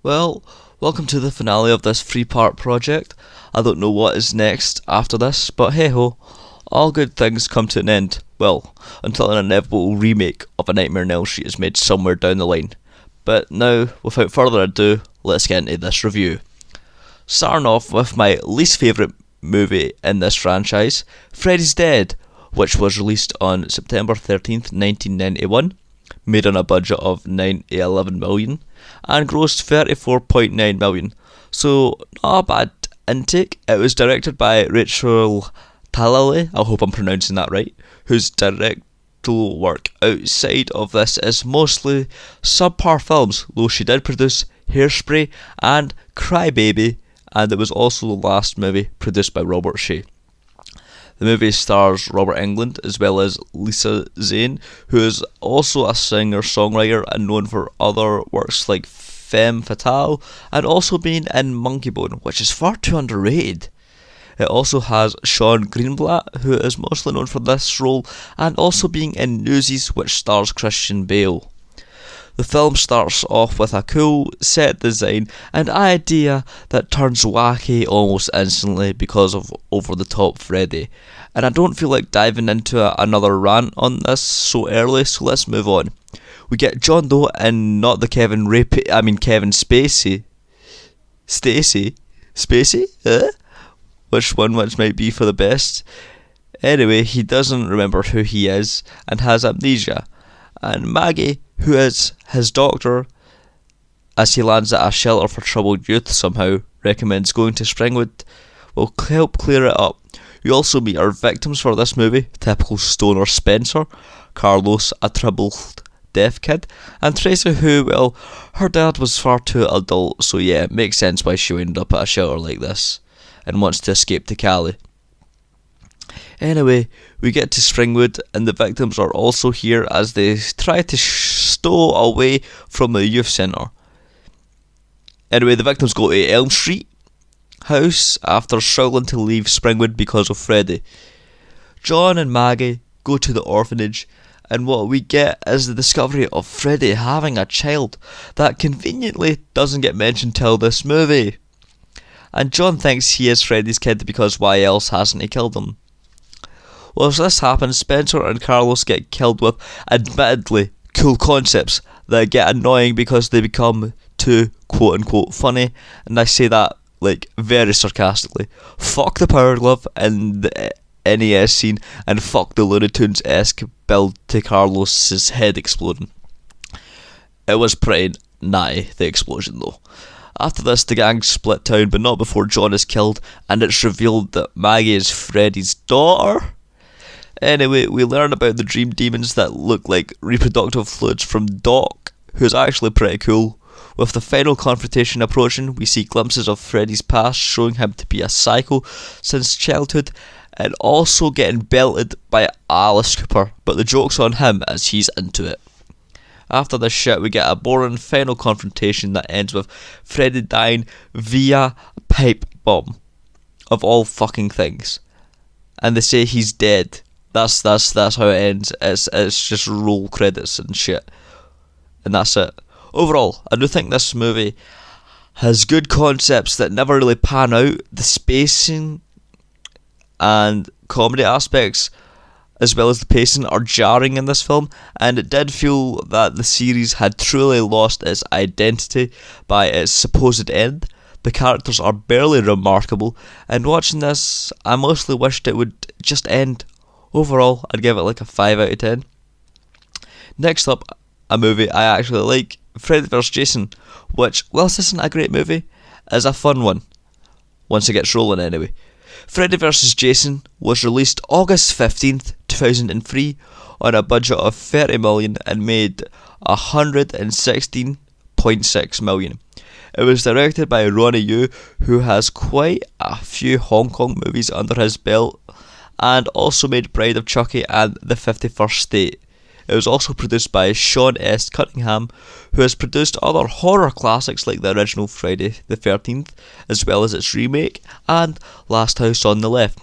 Well, welcome to the finale of this three-part project. I don't know what is next after this, but hey ho, all good things come to an end. Well, until an inevitable remake of A Nightmare on Elm Street is made somewhere down the line. But now, without further ado, let's get into this review. Starting off with my least favourite movie in this franchise, Freddy's Dead, which was released on September 13th, 1991, made on a budget of 9 to 11 million, and grossed 34.9 million, so not a bad intake. It was directed by Rachel Talalay, I hope I'm pronouncing that right, whose directorial work outside of this is mostly subpar films, though she did produce Hairspray and Crybaby, and it was also the last movie produced by Robert Shea. The movie stars Robert Englund as well as Lisa Zane, who is also a singer-songwriter and known for other works like Femme Fatale and also being in Monkeybone, which is far too underrated. It also has Sean Greenblatt, who is mostly known for this role and also being in Newsies, which stars Christian Bale. The film starts off with a cool set design and idea that turns wacky almost instantly because of over-the-top Freddy. And I don't feel like diving into another rant on this so early, so let's move on. We get John Doe and not the Kevin Spacey. Spacey? Which might be for the best. Anyway, he doesn't remember who he is and has amnesia. And Maggie, who is his doctor, as he lands at a shelter for troubled youth somehow, recommends going to Springwood, will help clear it up. We also meet our victims for this movie, typical stoner Spencer, Carlos, a troubled deaf kid, and Tracy, who, well, her dad was far too adult, so yeah, it makes sense why she ended up at a shelter like this, and wants to escape to Cali. Anyway, we get to Springwood and the victims are also here as they try to stow away from the youth centre. Anyway, the victims go to Elm Street house after struggling to leave Springwood because of Freddy. John and Maggie go to the orphanage and what we get is the discovery of Freddy having a child that conveniently doesn't get mentioned till this movie. And John thinks he is Freddy's kid because why else hasn't he killed him? Well, as this happens, Spencer and Carlos get killed with admittedly cool concepts that get annoying because they become too quote-unquote funny, and I say that like very sarcastically. Fuck the Power Glove in the NES scene and fuck the Looney Tunes-esque build to Carlos's head exploding. It was pretty natty, the explosion though. After this, the gang split town, but not before John is killed, and it's revealed that Maggie is Freddy's daughter. Anyway, we learn about the dream demons that look like reproductive fluids from Doc, who's actually pretty cool. With the final confrontation approaching, we see glimpses of Freddy's past, showing him to be a psycho since childhood, and also getting belted by Alice Cooper, but the joke's on him as he's into it. After this shit, we get a boring final confrontation that ends with Freddy dying via pipe bomb, of all fucking things. And they say he's dead. That's how it ends. It's just roll credits and shit, and that's it. Overall, I do think this movie has good concepts that never really pan out. The spacing and comedy aspects, as well as the pacing, are jarring in this film, and it did feel that the series had truly lost its identity by its supposed end. The characters are barely remarkable, and watching this, I mostly wished it would just end. Overall, I'd give it like a 5 out of 10. Next up, a movie I actually like, Freddy vs. Jason, which, whilst isn't a great movie, is a fun one. Once it gets rolling anyway. Freddy vs. Jason was released August 15th, 2003 on a budget of 30 million and made 116.6 million. It was directed by Ronnie Yu, who has quite a few Hong Kong movies under his belt, and also made Bride of Chucky and The 51st State. It was also produced by Sean S. Cunningham, who has produced other horror classics like the original Friday the 13th, as well as its remake, and Last House on the Left.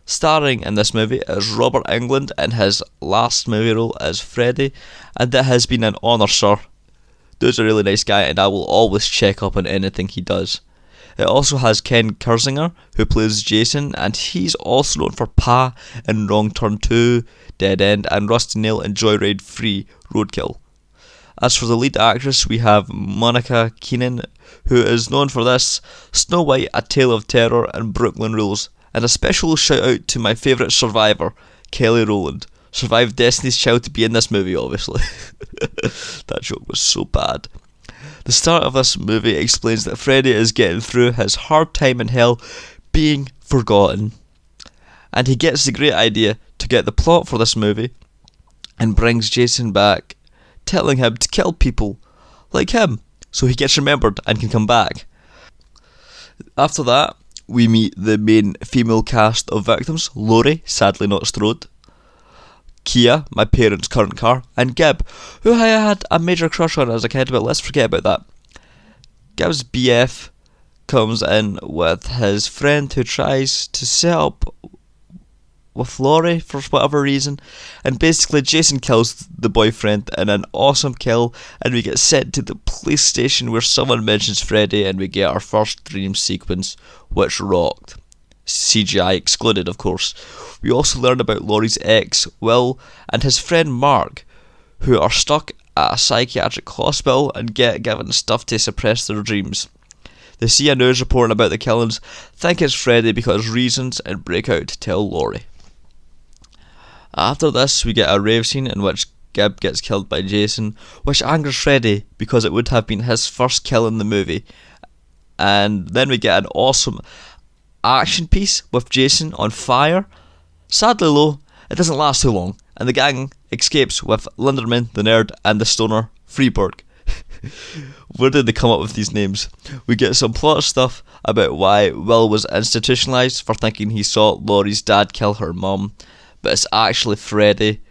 Starring in this movie is Robert Englund in his last movie role as Freddy, and it has been an honour, sir, Dude's a really nice guy, and I will always check up on anything he does. It also has Ken Kirzinger, who plays Jason, and he's also known for Pa in Wrong Turn 2, Dead End, and Rusty Nail in Joyride 3, Roadkill. As for the lead actress, we have Monica Keenan, who is known for this, Snow White, A Tale of Terror, and Brooklyn Rules. And a special shout out to my favourite survivor, Kelly Rowland. Survived Destiny's Child to be in this movie, obviously. That joke was so bad. The start of this movie explains that Freddy is getting through his hard time in hell being forgotten. And he gets the great idea to get the plot for this movie and brings Jason back, telling him to kill people like him so he gets remembered and can come back. After that, we meet the main female cast of victims: Laurie, sadly not Strode, Kia, my parents' current car, and Gib, who I had a major crush on as a kid, but let's forget about that. Gib's BF comes in with his friend who tries to set up with Laurie for whatever reason, and basically Jason kills the boyfriend in an awesome kill, and we get sent to the police station where someone mentions Freddy, and we get our first dream sequence, which rocked. CGI excluded, of course. We also learn about Laurie's ex, Will, and his friend Mark, who are stuck at a psychiatric hospital and get given stuff to suppress their dreams. They see a news report about the killings, think it's Freddy because reasons, and break out to tell Laurie. After this, we get a rave scene in which Gib gets killed by Jason, which angers Freddy because it would have been his first kill in the movie. And then we get an awesome action piece with Jason on fire. Sadly though, it doesn't last too long, and the gang escapes with Linderman, the nerd, and the stoner, Freeberg. Where did they come up with these names? We get some plot stuff about why Will was institutionalized for thinking he saw Laurie's dad kill her mum, but it's actually Freddy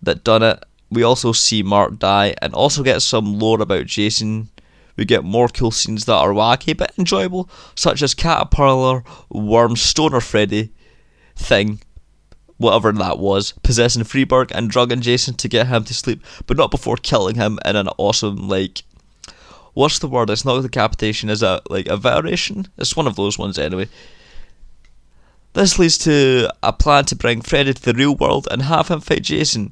that done it. We also see Mark die, and also get some lore about Jason. We get more cool scenes that are wacky but enjoyable, such as Caterpillar, Worm, Stoner Freddy thing, whatever that was, possessing Freeberg and drugging Jason to get him to sleep, but not before killing him in an awesome, what's the word? It's not decapitation, is it like evisceration? It's one of those ones anyway. This leads to a plan to bring Freddy to the real world and have him fight Jason.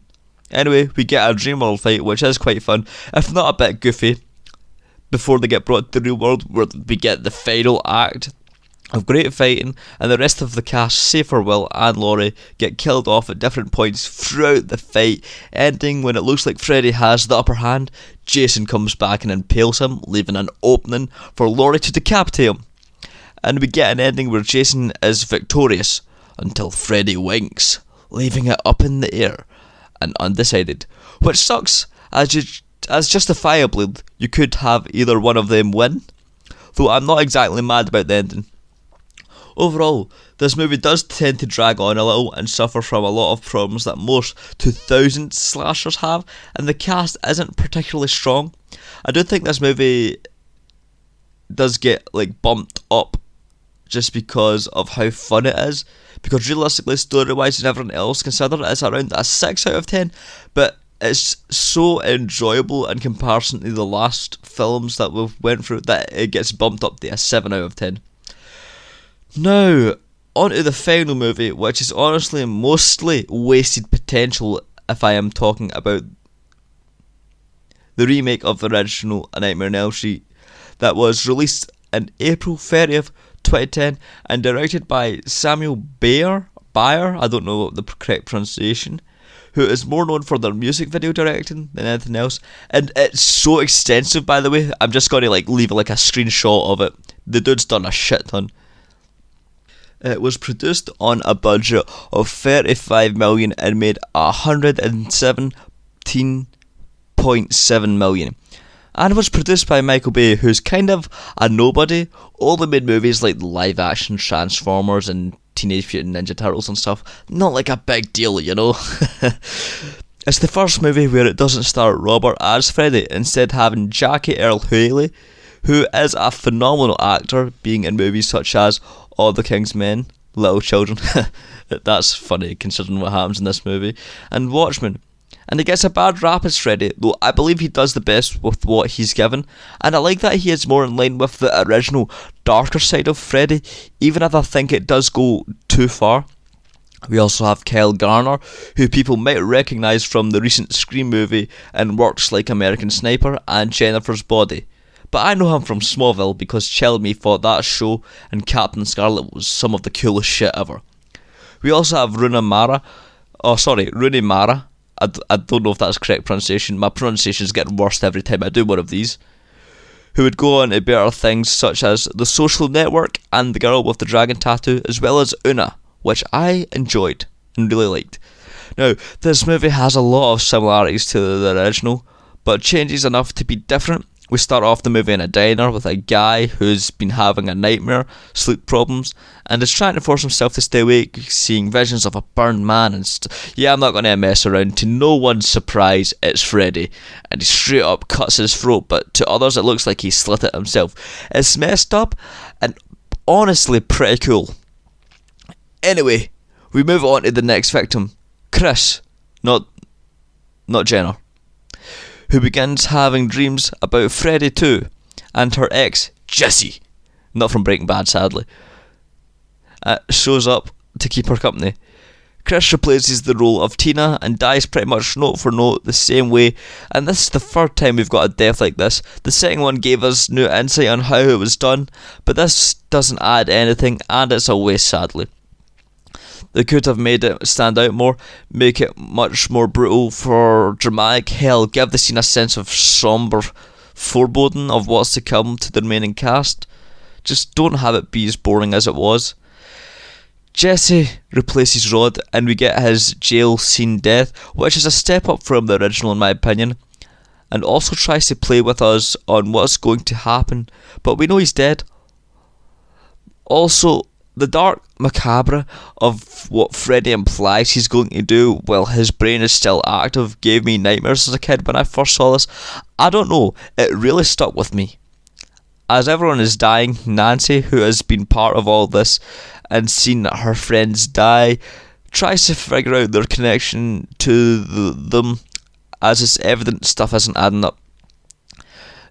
Anyway, we get a Dreamworld fight, which is quite fun, if not a bit goofy, before they get brought to the real world, where we get the final act of great fighting, and the rest of the cast, save for Will and Laurie, get killed off at different points throughout the fight, ending when it looks like Freddy has the upper hand. Jason comes back and impales him, leaving an opening for Laurie to decapitate him. And we get an ending where Jason is victorious, until Freddy winks, leaving it up in the air and undecided, which sucks, as justifiably you could have either one of them win, though I'm not exactly mad about the ending. Overall, this movie does tend to drag on a little and suffer from a lot of problems that most 2000s slashers have, and the cast isn't particularly strong. I do think this movie does get bumped up just because of how fun it is, because realistically, story wise and everything else considered, it's around a 6 out of 10, but it's so enjoyable in comparison to the last films that we've went through that it gets bumped up to a 7 out of 10. Now, on to the final movie, which is honestly mostly wasted potential if I am talking about the remake of the original A Nightmare on Elm Street that was released in April 30th, 2010 and directed by Samuel Bayer, I don't know the correct pronunciation, who is more known for their music video directing than anything else. And it's so extensive, by the way, I'm just going to leave a screenshot of it. The dude's done a shit ton. It was produced on a budget of 35 million and made 117.7 million. And was produced by Michael Bay, who's kind of a nobody. Only made movies like live action Transformers and Teenage Mutant Ninja Turtles and stuff. Not like a big deal, you know. It's the first movie where it doesn't star Robert as Freddy, instead having Jackie Earle Haley, who is a phenomenal actor, being in movies such as All the King's Men, Little Children, that's funny considering what happens in this movie, and Watchmen, and he gets a bad rap as Freddy, though I believe he does the best with what he's given, and I like that he is more in line with the original darker side of Freddy, even if I think it does go too far. We also have Kyle Garner, who people might recognise from the recent Scream movie and works like American Sniper and Jennifer's Body. But I know him from Smallville because Child Me thought that show and Captain Scarlet was some of the coolest shit ever. We also have Rooney Mara. I don't know if that's correct pronunciation. My pronunciation is getting worse every time I do one of these. Who would go on to better things such as The Social Network and The Girl with the Dragon Tattoo, as well as Una, which I enjoyed and really liked. Now, this movie has a lot of similarities to the original, but changes enough to be different. We start off the movie in a diner with a guy who's been having a nightmare, sleep problems, and is trying to force himself to stay awake, seeing visions of a burned man and yeah, I'm not going to mess around. To no one's surprise, it's Freddy, and he straight up cuts his throat, but to others it looks like he slit it himself. It's messed up, and honestly pretty cool. Anyway, we move on to the next victim, Chris, not Jenner, who begins having dreams about Freddy too, and her ex, Jessie, not from Breaking Bad sadly, shows up to keep her company. Chris replaces the role of Tina and dies pretty much note for note the same way, and this is the third time we've got a death like this. The second one gave us new insight on how it was done, but this doesn't add anything, and it's a waste sadly. They could have made it stand out more, make it much more brutal for dramatic, hell, give the scene a sense of sombre foreboding of what's to come to the remaining cast. Just don't have it be as boring as it was. Jesse replaces Rod and we get his jail scene death, which is a step up from the original in my opinion, and also tries to play with us on what's going to happen, but we know he's dead. Also, the dark macabre of what Freddy implies he's going to do while his brain is still active gave me nightmares as a kid when I first saw this. I don't know, it really stuck with me. As everyone is dying, Nancy, who has been part of all this and seen her friends die, tries to figure out their connection to them, as it's evident stuff isn't adding up.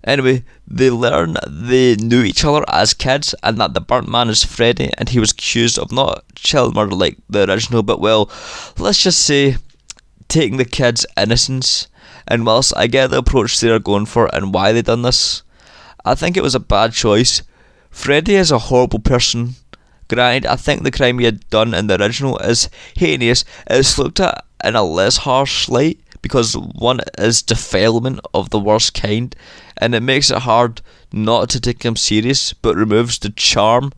Anyway, they learn they knew each other as kids and that the burnt man is Freddy and he was accused of not child murder like the original, but well, let's just say taking the kids' innocence. And whilst I get the approach they're going for and why they done this, I think it was a bad choice. Freddy is a horrible person. Granted, I think the crime he had done in the original is heinous. It's looked at in a less harsh light because one is defilement of the worst kind, and it makes it hard not to take him serious, but removes the charm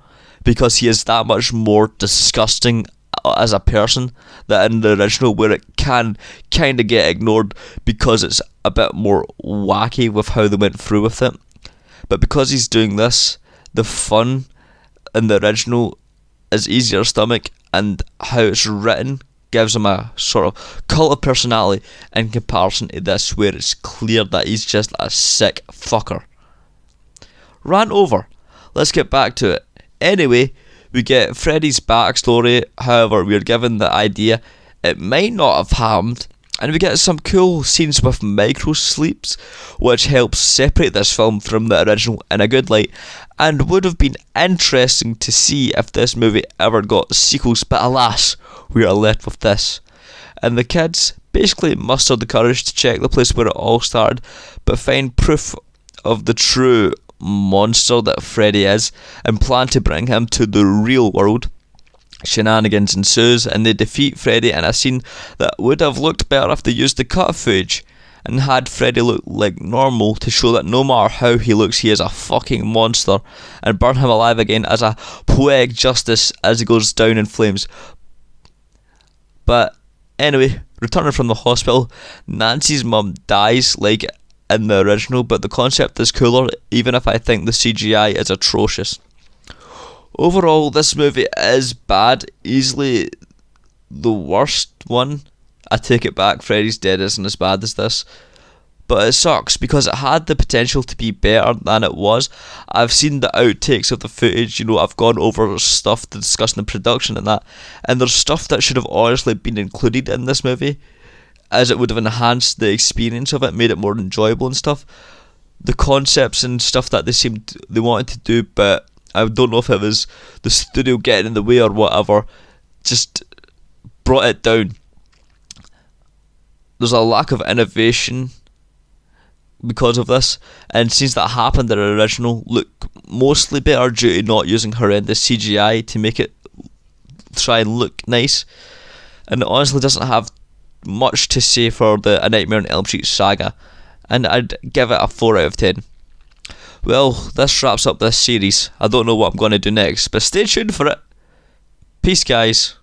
because he is that much more disgusting as a person than in the original, where it can kind of get ignored because it's a bit more wacky with how they went through with it. But because he's doing this, the fun in the original is easier stomach, and how it's written gives him a sort of cult of personality in comparison to this, where it's clear that he's just a sick fucker. Rant over. Let's get back to it. Anyway, we get Freddy's backstory, however we're given the idea it might not have happened, and we get some cool scenes with micro sleeps, which helps separate this film from the original in a good light, and would have been interesting to see if this movie ever got sequels, but alas, we are left with this. And the kids basically mustered the courage to check the place where it all started, but find proof of the true monster that Freddy is, and plan to bring him to the real world. Shenanigans ensues, and they defeat Freddy in a scene that would have looked better if they used the cut footage and had Freddy look like normal to show that no matter how he looks, he is a fucking monster, and burn him alive again as a poetic justice as he goes down in flames. But anyway, returning from the hospital, Nancy's mum dies like in the original, but the concept is cooler, even if I think the CGI is atrocious. Overall, this movie is bad, easily the worst one. I take it back, Freddy's Dead isn't as bad as this, but it sucks because it had the potential to be better than it was. I've seen the outtakes of the footage, I've gone over stuff discussing the production and that, and there's stuff that should have honestly been included in this movie, as it would have enhanced the experience of it, made it more enjoyable and stuff. The concepts and stuff that they wanted to do, but I don't know if it was the studio getting in the way or whatever, just brought it down. There's a lack of innovation because of this, and scenes that happened in the original look mostly better due to not using horrendous CGI to make it try and look nice, and it honestly doesn't have much to say for the A Nightmare on Elm Street saga, and I'd give it a 4 out of 10. Well, this wraps up this series. I don't know what I'm going to do next, but stay tuned for it. Peace, guys.